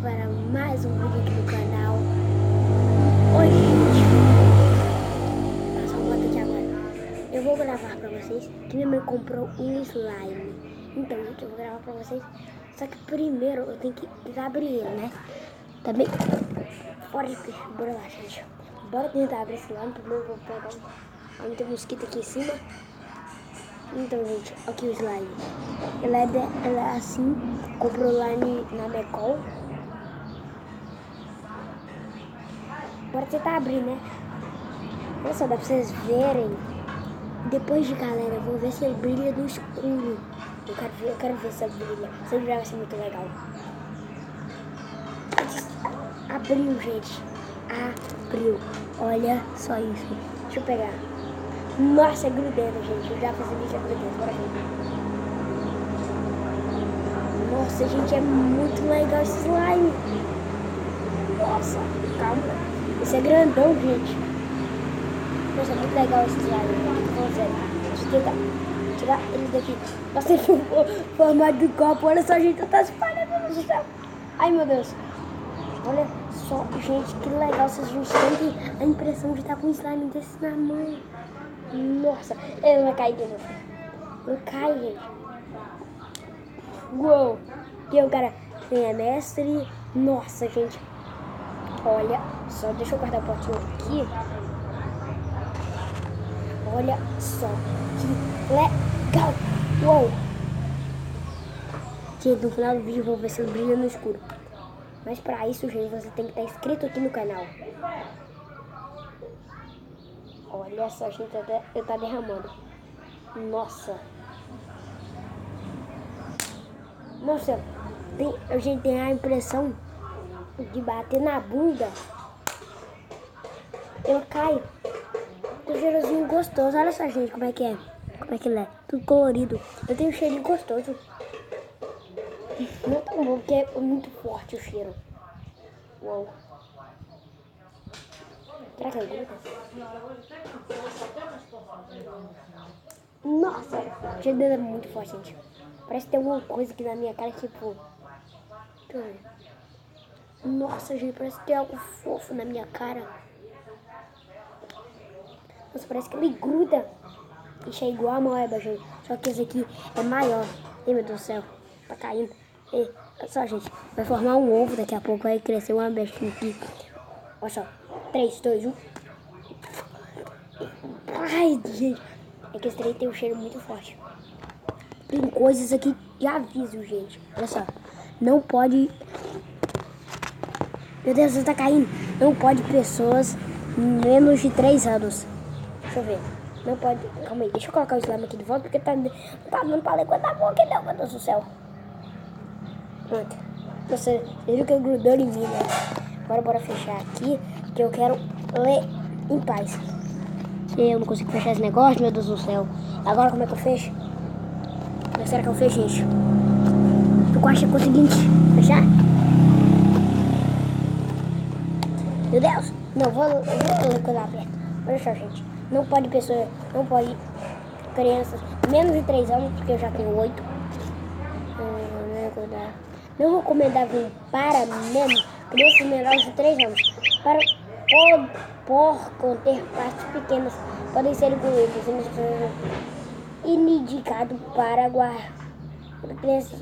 para mais um vídeo aqui no canal. Oi, gente. Passar uma moto aqui agora. Eu vou gravar pra vocês que minha mãe comprou um slime. Então, gente, eu vou gravar pra vocês. Só que primeiro eu tenho que abrir ele, né? Também. Bora lá, gente. Bora tentar abrir esse slime. Primeiro eu vou pegar um. Tem um mosquito aqui em cima. Então, gente, aqui o slime. Ela é assim, comprou lá na Mecol. Bora tentar abrir, né? Olha só, dá pra vocês verem. Depois de, galera, eu vou ver se ele brilha no escuro. Eu quero ver se ele brilha. Se ele brilhar vai ser muito legal. Abriu, gente. Abriu. Olha só isso. Deixa eu pegar. Nossa, é grudento, gente. Eu já percebi que é grudento. Bora ver. Nossa, gente, é muito legal esse slime. Nossa, calma. Esse é grandão, gente. Nossa, é muito legal esse slime. Deixa eu tentar tirar ele daqui. Nossa, ele ficou formado de copo. Olha só, gente. Tá se espalhando no céu. Ai, meu Deus. Olha só, gente, que legal. Vocês têm a impressão de estar com um slime desse na mão. Nossa, ele vai cair de novo. Não cai, gente. Uou. E o cara tem a mestre. Nossa, gente. Olha só, deixa eu guardar o potinho aqui. Olha só, que legal. Uou. Gente, no final do vídeo eu vou ver se ele brilha no escuro. Mas pra isso, gente, você tem que estar inscrito aqui no canal. Olha só, gente, eu tá derramando. Nossa. Nossa, a gente tem a impressão de bater na bunda. Eu caio. Tem um cheirozinho gostoso. Olha só, gente, como é que é. Como é que ele é. Tudo colorido. Eu tenho um cheirinho gostoso. Não tão bom, porque é muito forte o cheiro. Uou. Será que é gruda? Nossa, o cheiro dele é muito forte, gente. Parece que tem alguma coisa aqui na minha cara, tipo... Deixa eu ver. Nossa, gente, parece que tem algo fofo na minha cara. Nossa, parece que ele gruda. Isso é igual a moeba, gente. Só que esse aqui é maior. Ai, meu Deus do céu. Tá caindo. E, olha só, gente. Vai formar um ovo daqui a pouco. Vai crescer uma bestinha aqui. Olha só. 3, 2, 1. Ai, gente. É que esse trem tem um cheiro muito forte. Tem coisas aqui de aviso, gente. Olha só. Não pode... Meu Deus, você tá caindo. Não pode pessoas menos de 3 anos. Deixa eu ver. Não pode... Calma aí. Deixa eu colocar o slime aqui de volta. Porque tá dando pra ler quando a boca não. Meu Deus do céu. Pronto. Você viu que ele grudou em mim, né? Agora bora fechar aqui. Que eu quero ler em paz. Eu não consigo fechar esse negócio, meu Deus do céu. Agora como é que eu fecho? Como é que será que eu fecho, gente? Tô quase conseguindo fechar. Meu Deus. Não, vou ler quando aberto. Olha só, gente. Não pode pessoa, não pode crianças menos de 3 anos, porque eu já tenho 8. Não recomendar vir para menos crianças menores de 3 anos. Por conter partes pequenas, podem ser incluídos e indicado para guardar crianças